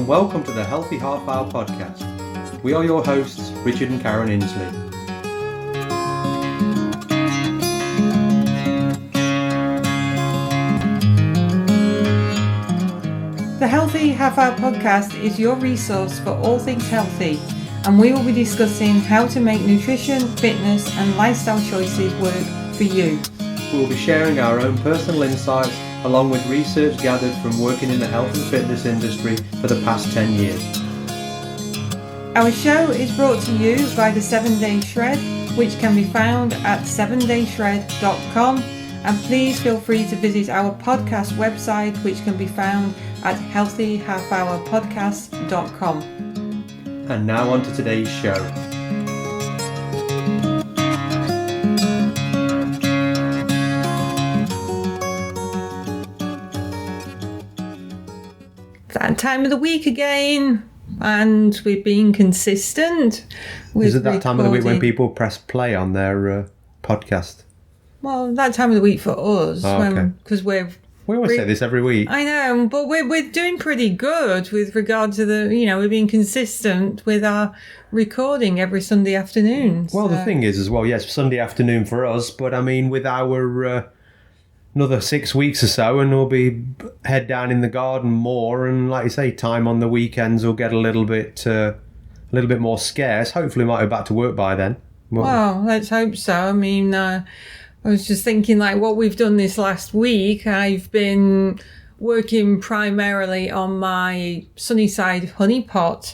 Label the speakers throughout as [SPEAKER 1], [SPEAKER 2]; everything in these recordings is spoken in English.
[SPEAKER 1] and welcome to the Healthy Half Hour podcast. We are your hosts, Richard and Karen Inslee.
[SPEAKER 2] The Healthy Half Hour podcast is your resource for all things healthy, and we will be discussing how to make nutrition, fitness and lifestyle choices work for you.
[SPEAKER 1] We will be sharing our own personal insights along with research gathered from working in the health and fitness industry for the past 10 years.
[SPEAKER 2] Our show is brought to you by the 7 Day Shred, which can be found at 7dayshred.com, and please feel free to visit our podcast website, which can be found at healthyhalfhourpodcast.com.
[SPEAKER 1] And now on to today's show.
[SPEAKER 2] That time of the week again, and we're being consistent with
[SPEAKER 1] Is it that time of the week when
[SPEAKER 2] recording.
[SPEAKER 1] people press play on their podcast?
[SPEAKER 2] Well, that time of the week for us,
[SPEAKER 1] Oh, okay.
[SPEAKER 2] because
[SPEAKER 1] We always say this every week.
[SPEAKER 2] I know, but we're doing pretty good with regard to we're being consistent with our recording every Sunday afternoon.
[SPEAKER 1] Well, the
[SPEAKER 2] so-
[SPEAKER 1] thing is as well, yes, Sunday afternoon for us, but I mean with our another 6 weeks or so, and we'll be head down in the garden more, and like you say, time on the weekends will get a little bit more scarce. Hopefully we might be back to work by then.
[SPEAKER 2] Well, let's hope so. I mean, I was just thinking like what we've done this last week. I've been working primarily on my Sunnyside Honey Pot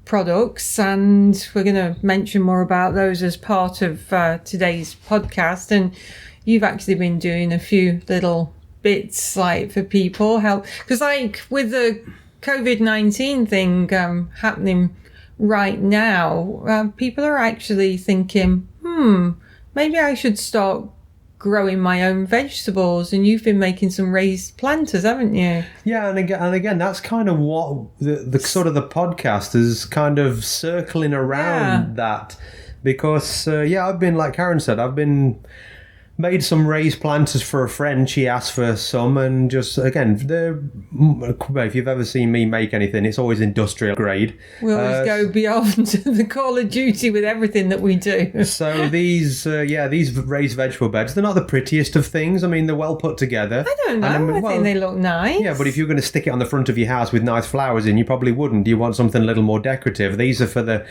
[SPEAKER 2] products, and we're going to mention more about those as part of today's podcast. And you've actually been doing a few little bits like for people help, because like with the COVID-19 thing happening right now, people are actually thinking, maybe I should start growing my own vegetables. And you've been making some raised planters, haven't you?
[SPEAKER 1] Yeah, and again, that's kind of what the sort of the podcast is kind of circling around that, because I've been, like Karen said, I've been made some raised planters for a friend. She asked for some, and just again, if you've ever seen me make anything, it's always industrial grade.
[SPEAKER 2] We always go beyond the Call of Duty with everything that we do.
[SPEAKER 1] So these raised vegetable beds, they're not the prettiest of things. I mean, they're well put together.
[SPEAKER 2] I don't know. I think they look nice.
[SPEAKER 1] Yeah, but if you're going to stick it on the front of your house with nice flowers in, you probably wouldn't. You want something a little more decorative. These are for the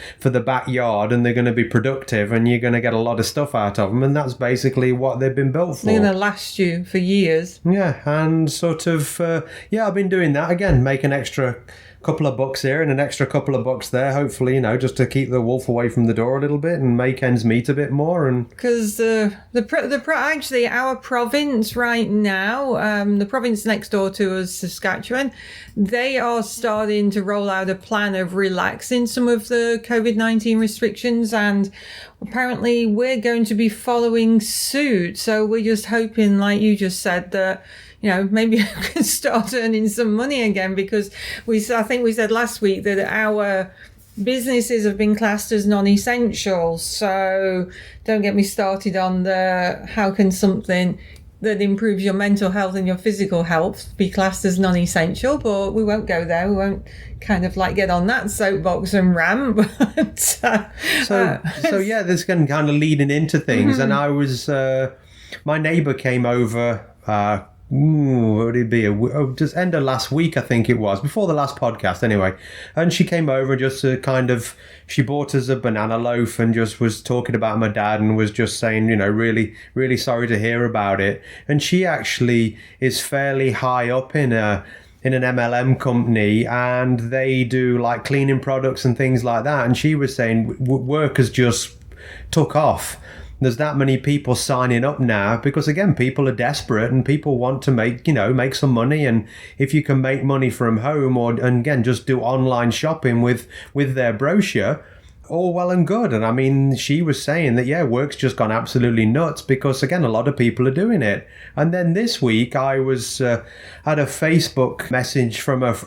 [SPEAKER 1] backyard, and they're going to be productive, and you're going to get a lot of stuff out of them, and that's basically what they've been built for.
[SPEAKER 2] They're going to last you for years.
[SPEAKER 1] Yeah, and sort of, I've been doing that again, make an extra couple of bucks here and an extra couple of bucks there, hopefully, just to keep the wolf away from the door a little bit and make ends meet a bit more. And
[SPEAKER 2] because actually our province right now, the province next door to us, Saskatchewan, they are starting to roll out a plan of relaxing some of the COVID-19 restrictions, and apparently we're going to be following suit. So we're just hoping, like you just said, that maybe I can start earning some money again, because I think we said last week that our businesses have been classed as non-essential. So don't get me started on how can something that improves your mental health and your physical health be classed as non-essential, but we won't go there. We won't kind of like get on that soapbox and rant. But,
[SPEAKER 1] so this can kind of leading into things. And I was, my neighbour came over, what would it be? Just end of last week, I think it was, before the last podcast anyway. And she came over just to she bought us a banana loaf and just was talking about my dad and was just saying, really, really sorry to hear about it. And she actually is fairly high up in an MLM company, and they do like cleaning products and things like that. And she was saying work has just took off. There's that many people signing up now because, again, people are desperate and people want to make some money. And if you can make money from home and again, just do online shopping with their brochure, all well and good. And I mean, she was saying that, work's just gone absolutely nuts because, again, a lot of people are doing it. And then this week I was had a Facebook message from a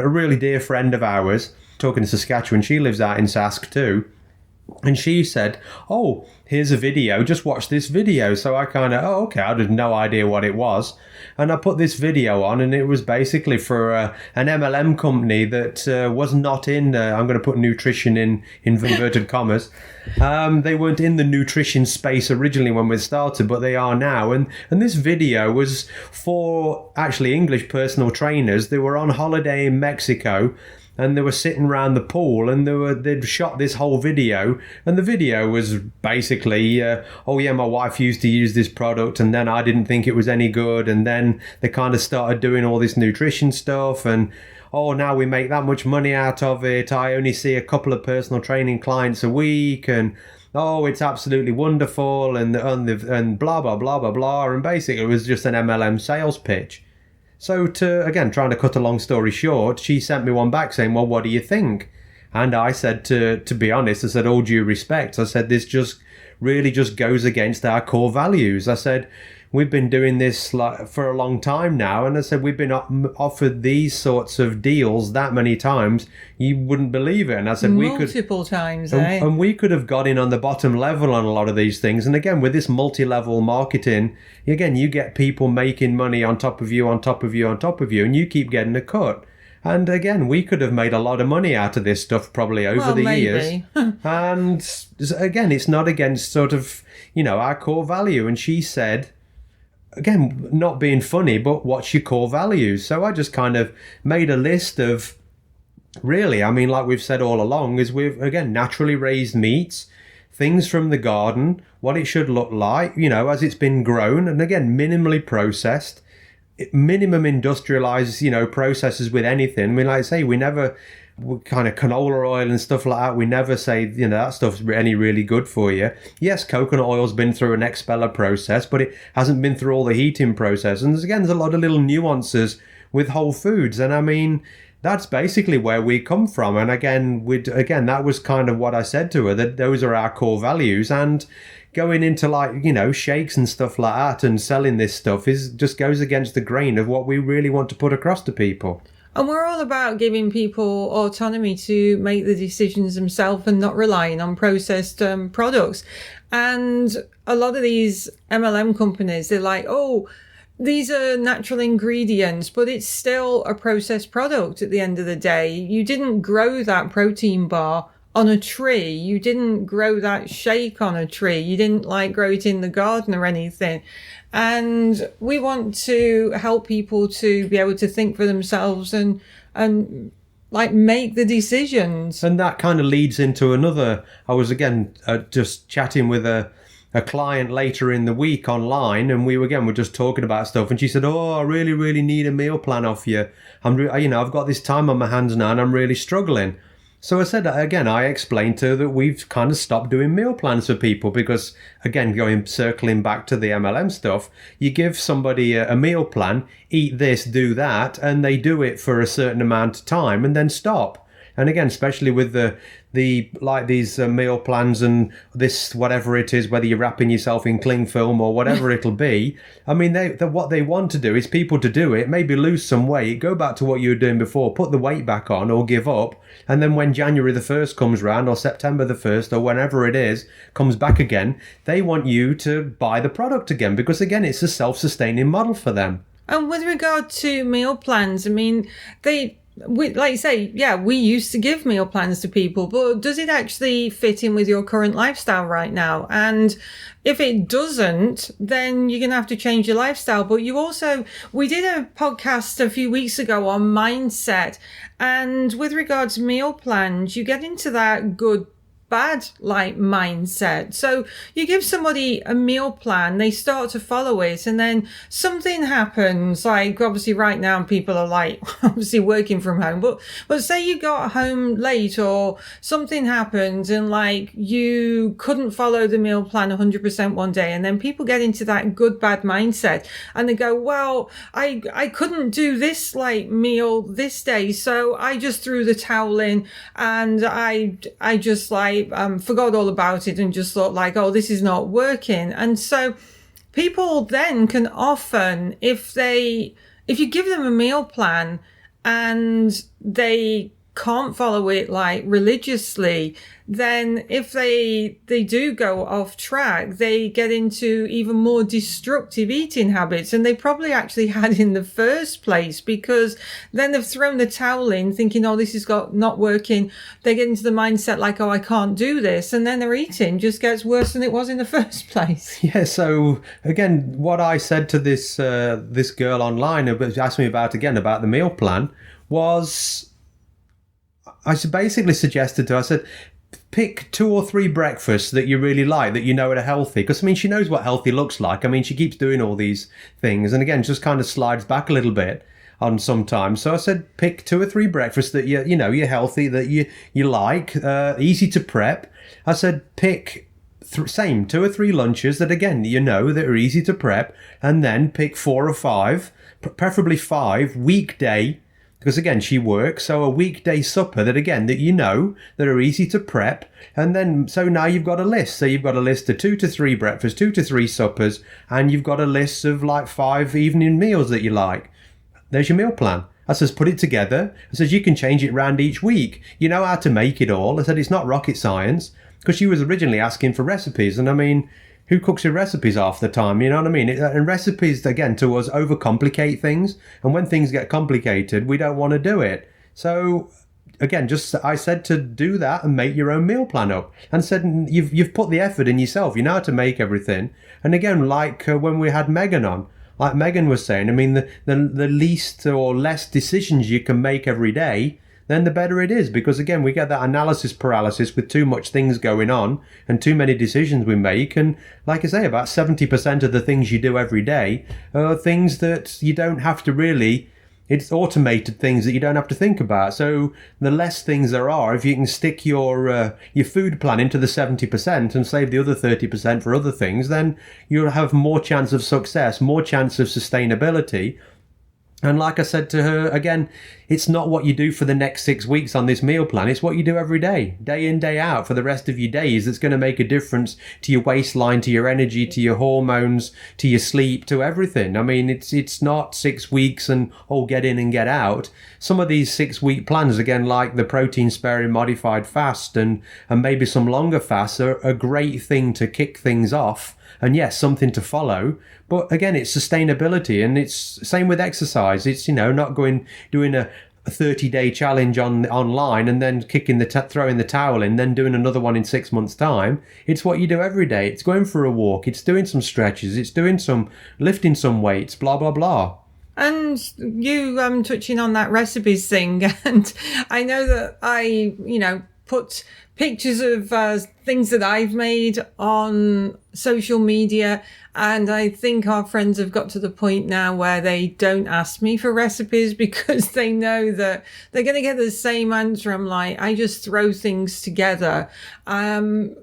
[SPEAKER 1] really dear friend of ours talking to Saskatchewan. She lives out in Sask too. And she said, "Oh, here's a video. Just watch this video." So I kind of, oh, okay. I had no idea what it was. And I put this video on, and it was basically for an MLM company that was not in, I'm going to put nutrition in inverted commas. They weren't in the nutrition space originally when we started, but they are now. And this video was for actually English personal trainers. They were on holiday in Mexico, and they were sitting around the pool, and they'd shot this whole video, and the video was basically, oh yeah, my wife used to use this product, and then I didn't think it was any good, and then they kind of started doing all this nutrition stuff, and oh, now we make that much money out of it. I only see a couple of personal training clients a week, and oh, it's absolutely wonderful, and blah blah blah blah blah, and basically it was just an MLM sales pitch. So trying to cut a long story short, she sent me one back saying, well, what do you think? And I said, to be honest, I said, all due respect, I said, this just really just goes against our core values. I said, we've been doing this for a long time now. And I said, we've been offered these sorts of deals that many times, you wouldn't believe it. And I said,
[SPEAKER 2] multiple times, eh?
[SPEAKER 1] And we could have got in on the bottom level on a lot of these things. And again, with this multi-level marketing, again, you get people making money on top of you, on top of you, on top of you, and you keep getting a cut. And again, we could have made a lot of money out of this stuff probably over the years. And again, it's not against sort of, our core value. And she said, again, not being funny, but what's your core values? So I just kind of made a list of, really, I mean, like we've said all along, is we've, again, naturally raised meats, things from the garden, what it should look like, as it's been grown, and again, minimally processed, minimum industrialized, processes with anything. I mean, like I say, we kind of canola oil and stuff like that, we never say, that stuff's any really good for you. Yes, coconut oil's been through an expeller process, but it hasn't been through all the heating process. And there's a lot of little nuances with whole foods. And I mean, that's basically where we come from. And again, that was kind of what I said to her, that those are our core values. And going into shakes and stuff like that and selling this stuff just goes against the grain of what we really want to put across to people.
[SPEAKER 2] And we're all about giving people autonomy to make the decisions themselves and not relying on processed products. And a lot of these MLM companies, they're like, oh, these are natural ingredients, but it's still a processed product at the end of the day. You didn't grow that protein bar on a tree. You didn't grow that shake on a tree. You didn't grow it in the garden or anything. And we want to help people to be able to think for themselves and make the decisions.
[SPEAKER 1] And that kind of leads into another. I was again just chatting with a client later in the week online, and we're just talking about stuff. And she said, "Oh, I really, really need a meal plan off you. I've got this time on my hands now, and I'm really struggling." So I said, again, I explained to her that we've kind of stopped doing meal plans for people because, again, circling back to the MLM stuff, you give somebody a meal plan, eat this, do that, and they do it for a certain amount of time and then stop. And again, especially with these meal plans and this, whatever it is, whether you're wrapping yourself in cling film or whatever it'll be. I mean, what they want to do is people to do it, maybe lose some weight, go back to what you were doing before, put the weight back on or give up. And then when January the 1st comes round or September the 1st or whenever it is, comes back again, they want you to buy the product again because, again, it's a self-sustaining model for them.
[SPEAKER 2] And with regard to meal plans, I mean, like you say, we used to give meal plans to people, but does it actually fit in with your current lifestyle right now? And if it doesn't, then you're going to have to change your lifestyle. But we did a podcast a few weeks ago on mindset. And with regards to meal plans, you get into that good bad mindset. So you give somebody a meal plan, they start to follow it, and then something happens. Obviously right now people are obviously working from home, but say you got home late or something happened and you couldn't follow the meal plan 100% one day, and then people get into that good bad mindset and they go, well, I couldn't do this meal this day, so I just threw the towel in and I just forgot all about it and just thought oh, this is not working. And so people then can often, if you give them a meal plan and they can't follow it like religiously, then if they do go off track, they get into even more destructive eating habits, and they probably actually had in the first place, because then they've thrown the towel in thinking, oh, this is not working. They get into the mindset like, oh, I can't do this, and then their eating just gets worse than it was in the first place.
[SPEAKER 1] Yeah, so again, what I said to this this girl online who asked me about the meal plan was, I basically suggested to her, I said, pick 2 or 3 breakfasts that you really like, that you know are healthy. Because, I mean, she knows what healthy looks like. I mean, she keeps doing all these things. And again, just kind of slides back a little bit on sometimes. So I said, pick 2 or 3 breakfasts that you're healthy, that you like, easy to prep. I said, pick same 2 or 3 lunches that, again, that are easy to prep. And then pick 4 or 5, preferably 5 weekday, because again, she works, so a weekday supper that that are easy to prep. And then, so now you've got a list. So you've got a list of 2 to 3 breakfasts, 2 to 3 suppers, and you've got a list of like 5 evening meals that you like. There's your meal plan. I says, put it together. I says, you can change it around each week. You know how to make it all. I said, it's not rocket science, because she was originally asking for recipes. And I mean, who cooks your recipes half the time? You know what I mean? And recipes, again, to us, overcomplicate things. And when things get complicated, we don't want to do it. So, again, I said to do that and make your own meal plan up. And said, you've put the effort in yourself. You know how to make everything. And again, like when we had Megan on, like Megan was saying, I mean, the least or less decisions you can make every day, then the better it is. Because again, we get that analysis paralysis with too much things going on and too many decisions we make. And like I say, about 70% of the things you do every day are things that you don't have to really, it's automated things that you don't have to think about. So the less things there are, if you can stick your food plan into the 70% and save the other 30% for other things, then you'll have more chance of success, more chance of sustainability. And like I said to her, again, it's not what you do for the next 6 weeks on this meal plan. It's what you do every day in, day out, for the rest of your days. That's going to make a difference to your waistline, to your energy, to your hormones, to your sleep, to everything. I mean, it's not 6 weeks and, get in and get out. Some of these 6-week plans, again, like the protein sparing modified fast and maybe some longer fasts, are a great thing to kick things off. And yes, something to follow. But again, it's sustainability, and it's same with exercise. It's, not doing a 30-day challenge online and then throwing the towel in, then doing another one in 6 months' time. It's what you do every day. It's going for a walk. It's doing some stretches. It's lifting some weights, blah, blah, blah.
[SPEAKER 2] And you touching on that recipes thing, and I know that I, put pictures of things that I've made on social media, and I think our friends have got to the point now where they don't ask me for recipes because they know that they're going to get the same answer. I'm like, I just throw things together, and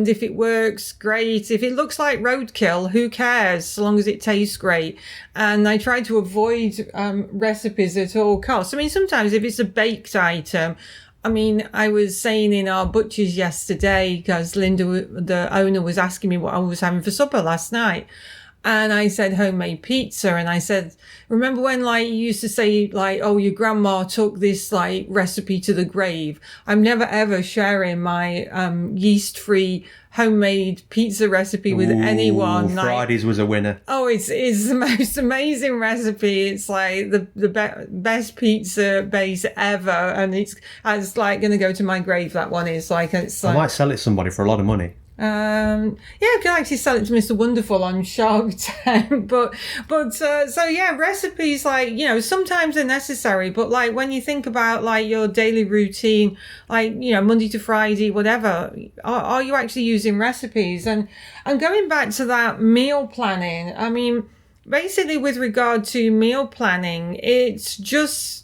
[SPEAKER 2] if it works, great. If it looks like roadkill, who cares, so long as it tastes great. And I try to avoid recipes at all costs. I mean, sometimes if it's a baked item, I mean, I was saying in our butcher's yesterday, because Linda, the owner, was asking me what I was having for supper last night. And I said homemade pizza. And I said, remember when you used to say oh, your grandma took this recipe to the grave? I'm never ever sharing my yeast-free homemade pizza recipe with anyone.
[SPEAKER 1] Fridays was a winner.
[SPEAKER 2] Oh, it's the most amazing recipe. It's the best pizza base ever, and it's going to go to my grave. That one is I
[SPEAKER 1] might sell it to somebody for a lot of money.
[SPEAKER 2] I could actually sell it to Mr. Wonderful on Shark Tank, but recipes, sometimes they're necessary, but when you think about your daily routine, Monday to Friday, whatever, are you actually using recipes? And going back to that meal planning, I mean, basically with regard to meal planning, it's just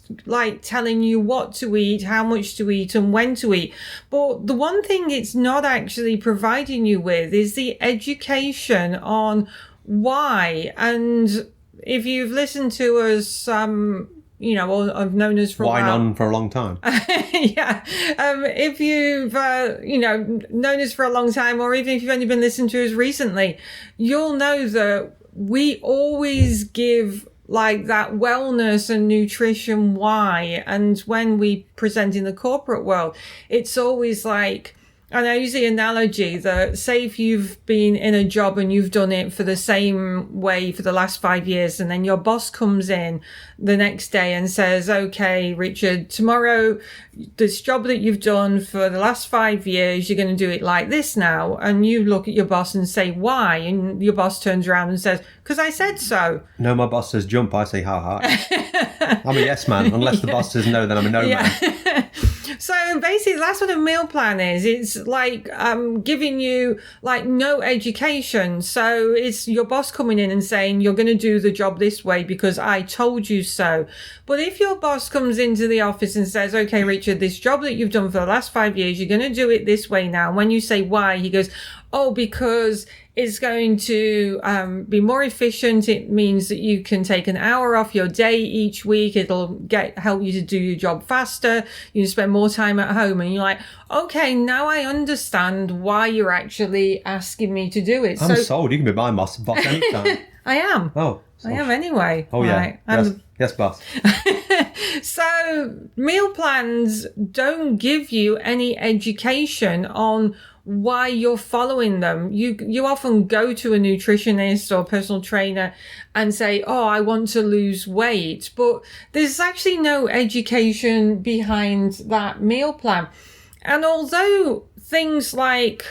[SPEAKER 2] telling you what to eat, how much to eat, and when to eat. But the one thing it's not actually providing you with is the education on why. And if you've listened to us, or I've known us for a while.
[SPEAKER 1] Wine on for a long time.
[SPEAKER 2] Yeah. If you've, known us for a long time, or even if you've only been listening to us recently, you'll know that we always give like that wellness and nutrition why. And when we present in the corporate world, it's always like, and I use the analogy that, say if you've been in a job and you've done it for the same way for the last 5 years, and then your boss comes in the next day and says, okay, Richard, tomorrow, this job that you've done for the last 5 years, you're going to do it like this now. And you look at your boss and say, why? And your boss turns around and says, because I said so.
[SPEAKER 1] No, my boss says jump, I say ha ha. I'm a yes man. Unless the boss says no, then I'm a no man.
[SPEAKER 2] So basically, that's what a meal plan is. It's like giving you like no education. So it's your boss coming in and saying, you're going to do the job this way because I told you so. But if your boss comes into the office and says, okay, Richard, this job that you've done for the last 5 years, you're going to do it this way now. When you say why, he goes, oh, because it's going to be more efficient. It means that you can take an hour off your day each week. It'll help you to do your job faster. You can spend more time at home. And you're like, okay, now I understand why you're actually asking me to do it.
[SPEAKER 1] I'm sold. You can be my boss anytime.
[SPEAKER 2] I am.
[SPEAKER 1] Oh.
[SPEAKER 2] I am anyway.
[SPEAKER 1] Oh, yeah.
[SPEAKER 2] Right.
[SPEAKER 1] Yes, boss.
[SPEAKER 2] So meal plans don't give you any education on why you're following them. You often go to a nutritionist or personal trainer and say, oh, I want to lose weight, but there's actually no education behind that meal plan. And although things like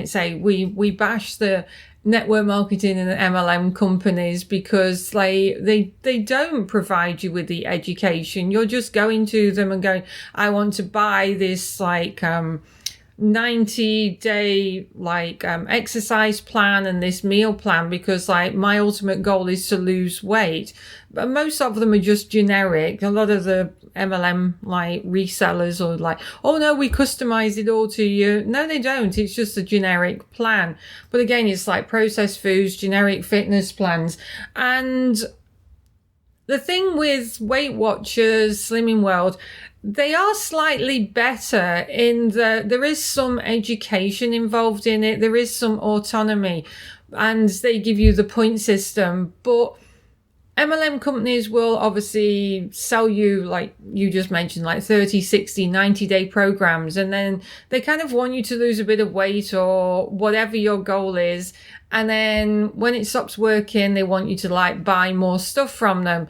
[SPEAKER 2] say we bash the network marketing and MLM companies because they don't provide you with the education. You're just going to them and going, I want to buy this 90-day exercise plan and this meal plan because my ultimate goal is to lose weight. But most of them are just generic. A lot of the MLM resellers are oh no, we customize it all to you. No, they don't. It's just a generic plan. But again, it's like processed foods, generic fitness plans. And the thing with Weight Watchers, Slimming World, they are slightly better in that there is some education involved in it. There is some autonomy and they give you the point system. But MLM companies will obviously sell you, like you just mentioned, 30, 60, 90-day programs. And then they kind of want you to lose a bit of weight or whatever your goal is. And then when it stops working, they want you to buy more stuff from them.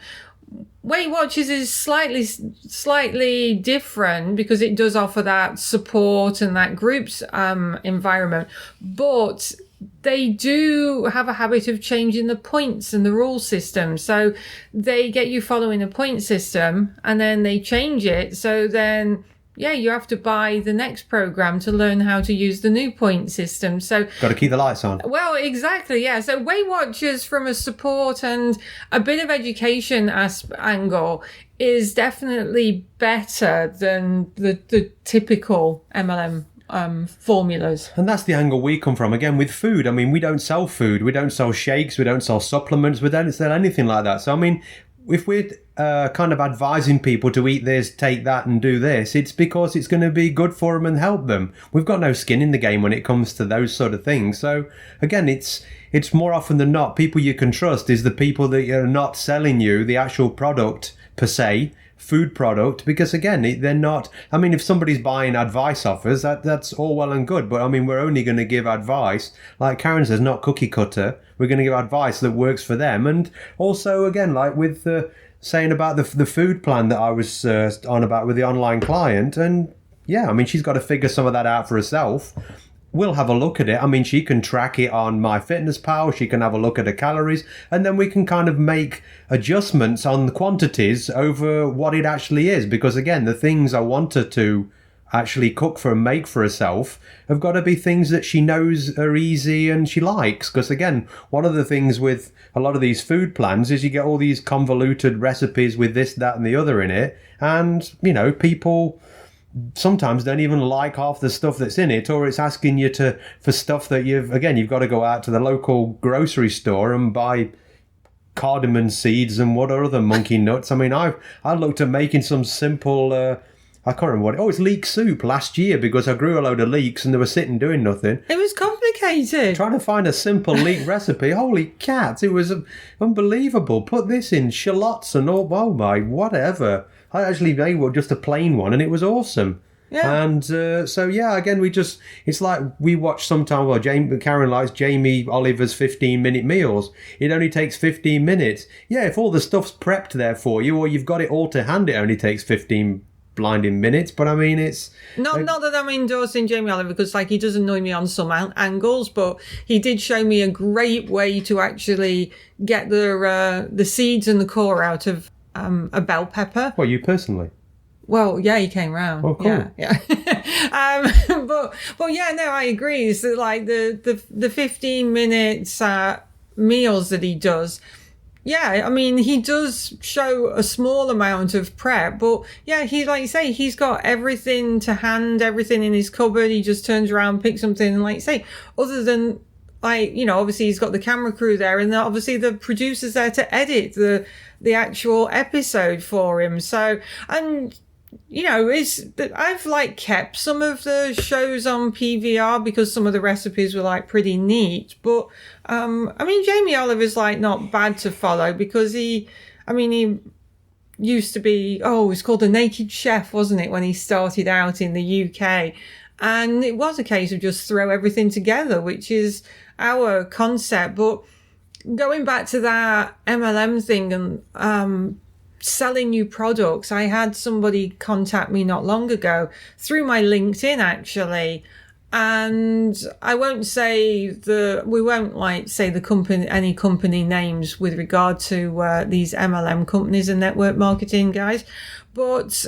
[SPEAKER 2] Weight Watchers is slightly different because it does offer that support and that group's environment, but they do have a habit of changing the points and the rule system. So they get you following a point system and then they change it. So then, you have to buy the next program to learn how to use the new point system. So
[SPEAKER 1] got to keep the lights on.
[SPEAKER 2] Well, exactly. Yeah. So Weight Watchers from a support and a bit of education angle is definitely better than the typical MLM formulas.
[SPEAKER 1] And that's the angle we come from. Again, with food, we don't sell food. We don't sell shakes. We don't sell supplements. We don't sell anything like that. So, if we're kind of advising people to eat this, take that and do this, it's because it's going to be good for them and help them. We've got no skin in the game when it comes to those sort of things. So again, it's more often than not, people you can trust is the people that are not selling you the actual product per se, food product, because again, they're not, if somebody's buying advice offers, that's all well and good, but we're only going to give advice, like Karen says, not cookie cutter. We're going to give advice that works for them. And also, again, like with saying about the food plan that I was on about with the online client, and she's got to figure some of that out for herself. We'll have a look at it. She can track it on MyFitnessPal. She can have a look at her calories, and then we can kind of make adjustments on the quantities over what it actually is. Because again, the things I want her to actually cook for and make for herself have got to be things that she knows are easy and she likes. Because again, one of the things with a lot of these food plans is you get all these convoluted recipes with this, that, and the other in it, and people sometimes don't even like half the stuff that's in it, or it's asking you for stuff that you've got to go out to the local grocery store and buy cardamom seeds and what other monkey nuts. I looked at making some simple I can't remember what it's leek soup last year because I grew a load of leeks and they were sitting doing nothing.
[SPEAKER 2] It was complicated. complicated.
[SPEAKER 1] Trying to find a simple leek recipe. Holy cats, it was unbelievable. Put this in shallots and all, oh my, whatever. I actually made just a plain one and it was awesome.
[SPEAKER 2] Yeah.
[SPEAKER 1] And so, yeah, again, it's like we watch sometimes, well, Karen likes Jamie Oliver's 15-minute meals. It only takes 15 minutes. Yeah, if all the stuff's prepped there for you or you've got it all to hand, it only takes 15 blinding minutes. But I mean, it's...
[SPEAKER 2] Not that I'm endorsing Jamie Oliver, because like he does annoy me on some angles, but he did show me a great way to actually get the seeds and the core out of a bell pepper.
[SPEAKER 1] Well, you personally?
[SPEAKER 2] Well, yeah, he came round.
[SPEAKER 1] Oh, cool.
[SPEAKER 2] Yeah. But yeah, no, I agree. It's like the 15 minutes meals that he does. Yeah, I mean, he does show a small amount of prep, but yeah, he, like you say, he's got everything to hand, everything in his cupboard. He just turns around, picks something, and like you say, other than, like, you know, obviously he's got the camera crew there, and obviously the producer's there to edit the actual episode for him. So, and you know, I've like kept some of the shows on PVR because some of the recipes were like pretty neat. But I mean, Jamie Oliver's like not bad to follow because he used to be, it's called The Naked Chef, wasn't it, when he started out in the UK? And it was a case of just throw everything together, which is our concept. But going back to that MLM thing and selling new products, I had somebody contact me not long ago through my LinkedIn actually, and I won't say the company, any company names with regard to these MLM companies and network marketing guys, but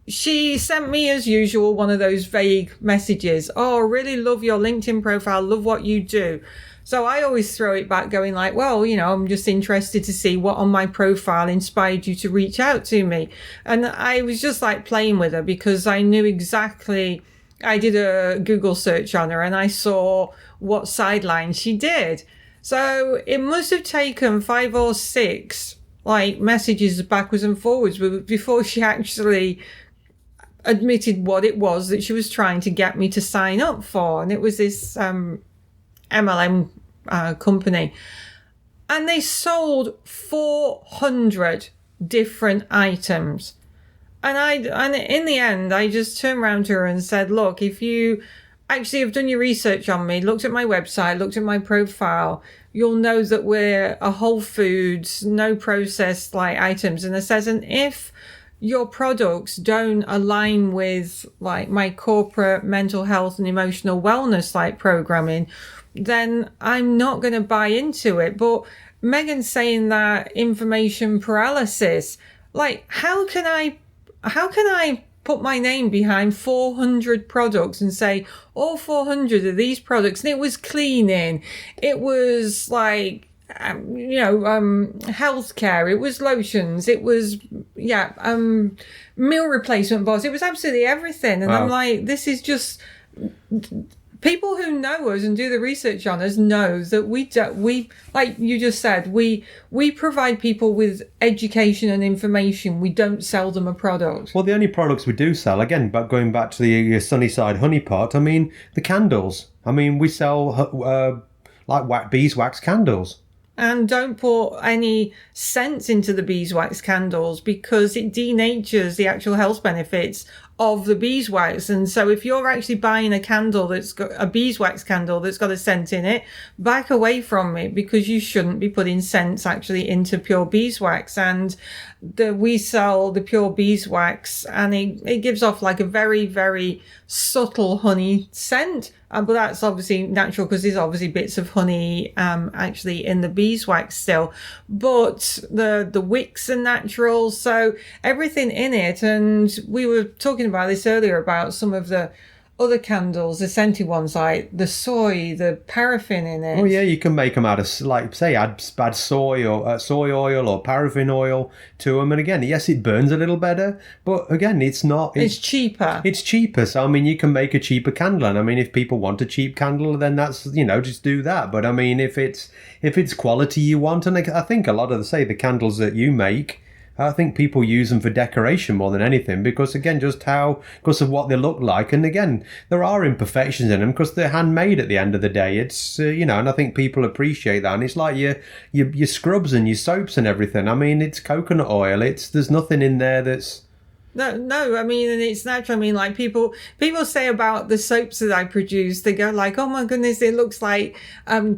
[SPEAKER 2] she sent me, as usual, one of those vague messages. Oh, really love your LinkedIn profile, love what you do. So I always throw it back going like, well, you know, I'm just interested to see what on my profile inspired you to reach out to me. And I was just like playing with her because I knew exactly, I did a Google search on her and I saw what sidelines she did. So it must have taken 5 or 6 like messages backwards and forwards before she actually admitted what it was that she was trying to get me to sign up for. And it was this MLM company, and they sold 400 different items. And in the end, I just turned around to her and said, look, if you actually have done your research on me, looked at my website, looked at my profile, you'll know that we're a whole foods, no processed like items. And it says, and if your products don't align with like my corporate mental health and emotional wellness like programming, then I'm not going to buy into it. But Megan's saying that information paralysis, like how can I put my name behind 400 products and say all 400 of these products, and it was cleaning, it was like healthcare, it was lotions, it was meal replacement bars, it was absolutely everything. And wow. I'm like, this is just, people who know us and do the research on us know that we like you just said, we provide people with education and information. We don't sell them a product.
[SPEAKER 1] Well, the only products we do sell, again, but going back to the Sunnyside honey pot, I mean, the candles. I mean, we sell like beeswax candles.
[SPEAKER 2] And don't put any scents into the beeswax candles because it denatures the actual health benefits of the beeswax. And so if you're actually buying a candle that's got a beeswax candle that's got a scent in it, back away from it because you shouldn't be putting scents actually into pure beeswax. And we sell the pure beeswax and it gives off like a very, very subtle honey scent. But that's obviously natural because there's obviously bits of honey actually in the beeswax still. But the wicks are natural, so everything in it. And we were talking about this earlier about some of the other candles, the scented ones, like the soy, the paraffin in it.
[SPEAKER 1] Oh yeah, you can make them out of, like, say, add soy or soy oil or paraffin oil to them. And again, yes, it burns a little better, but again, it's not.
[SPEAKER 2] It's cheaper.
[SPEAKER 1] It's cheaper. So I mean, you can make a cheaper candle, and I mean, if people want a cheap candle, then that's, just do that. But I mean, if it's quality you want, and I think a lot of the candles that you make, I think people use them for decoration more than anything because, again, because of what they look like. And again, there are imperfections in them because they're handmade at the end of the day. It's, and I think people appreciate that. And it's like your scrubs and your soaps and everything. I mean, it's coconut oil. There's nothing in there that's...
[SPEAKER 2] No, I mean, and it's natural. I mean, like people say about the soaps that I produce, they go like, oh my goodness, it looks like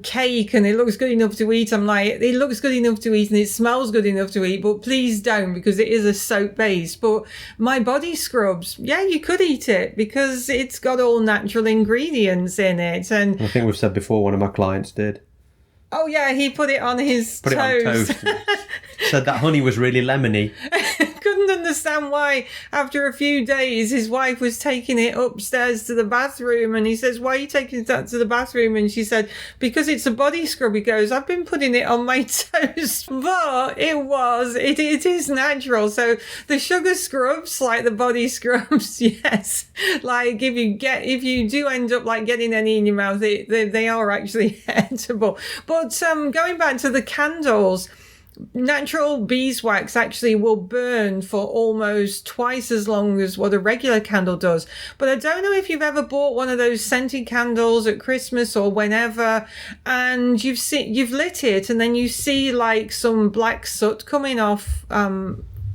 [SPEAKER 2] cake and it looks good enough to eat. I'm like, it looks good enough to eat and it smells good enough to eat, but please don't, because it is a soap base. But my body scrubs, yeah, you could eat it because it's got all natural ingredients in it. And
[SPEAKER 1] I think we've said before, one of my clients did.
[SPEAKER 2] Oh yeah, he put it on his toast.
[SPEAKER 1] It on toast. Said that honey was really lemony.
[SPEAKER 2] Couldn't understand why after a few days his wife was taking it upstairs to the bathroom, and he says, why are you taking that to the bathroom? And she said, because it's a body scrub. He goes, I've been putting it on my toast. But it is natural. So the sugar scrubs, like the body scrubs, yes, like if you do end up like getting any in your mouth, they are actually edible. But going back to the candles, natural beeswax actually will burn for almost twice as long as what a regular candle does. But I don't know if you've ever bought one of those scented candles at Christmas or whenever, and you've lit it and then you see like some black soot coming off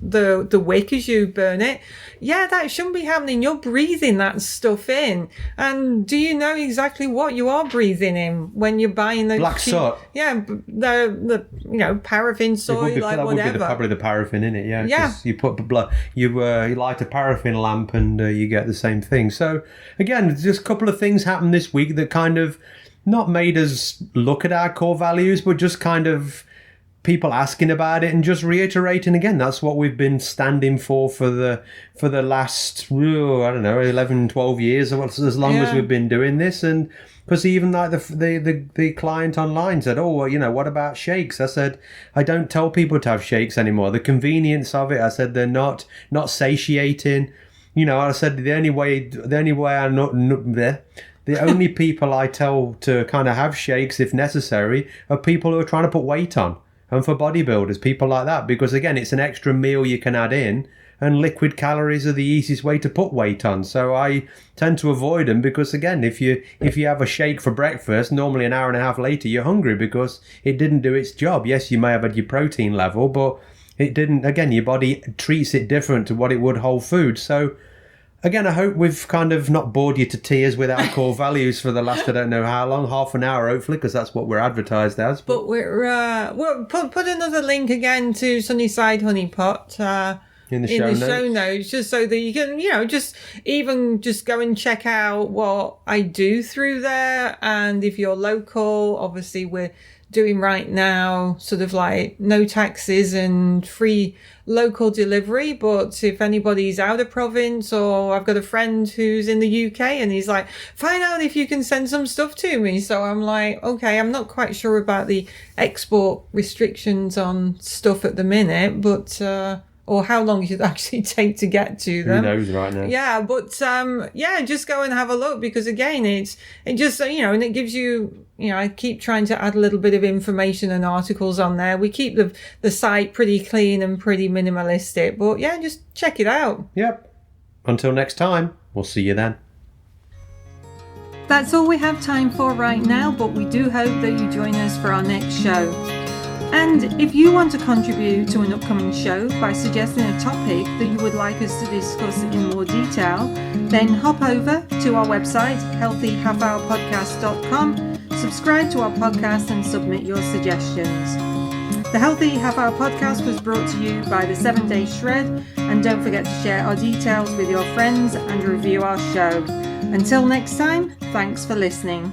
[SPEAKER 2] the wick as you burn it. Yeah, that shouldn't be happening. You're breathing that stuff in. And do you know exactly what you are breathing in when you're buying the
[SPEAKER 1] black soot?
[SPEAKER 2] Yeah, the paraffin soil,
[SPEAKER 1] that
[SPEAKER 2] whatever.
[SPEAKER 1] Would be probably the paraffin in it. Yeah.
[SPEAKER 2] Yeah.
[SPEAKER 1] You put you light a paraffin lamp and you get the same thing. So again, just a couple of things happened this week that kind of not made us look at our core values, but just kind of people asking about it and just reiterating again, that's what we've been standing for the last 11, 12 years, or as long as we've been doing this. And because even like the client online said, what about shakes? I said, I don't tell people to have shakes anymore. The convenience of it, I said, they're not satiating. I said the only people I tell to kind of have shakes if necessary are people who are trying to put weight on. And for bodybuilders, people like that, because again, it's an extra meal you can add in, and liquid calories are the easiest way to put weight on. So I tend to avoid them because, again, if you have a shake for breakfast, normally an hour and a half later, you're hungry because it didn't do its job. Yes, you may have had your protein level, but it didn't. Again, your body treats it different to what it would whole food. So again, I hope we've kind of not bored you to tears with our core values for the last, I don't know how long, half an hour, hopefully, because that's what we're advertised as.
[SPEAKER 2] But we'll put another link again to Sunnyside Honey Pot in the show notes, just so that you can, just go and check out what I do through there. And if you're local, obviously we're doing right now sort of like no taxes and free local delivery. But if anybody's out of province, or I've got a friend who's in the UK and he's like, find out if you can send some stuff to me. So I'm like, okay, I'm not quite sure about the export restrictions on stuff at the minute, but or how long it should actually take to get to them.
[SPEAKER 1] Who knows right now?
[SPEAKER 2] Yeah, but just go and have a look, because again, it just, and it gives you, I keep trying to add a little bit of information and articles on there. We keep the site pretty clean and pretty minimalistic, but yeah, just check it out.
[SPEAKER 1] Yep. Until next time, we'll see you then.
[SPEAKER 2] That's all we have time for right now, but we do hope that you join us for our next show. And if you want to contribute to an upcoming show by suggesting a topic that you would like us to discuss in more detail, then hop over to our website, healthyhalfhourpodcast.com, subscribe to our podcast and submit your suggestions. The Healthy Half Hour Podcast was brought to you by the 7 Day Shred, and don't forget to share our details with your friends and review our show. Until next time, thanks for listening.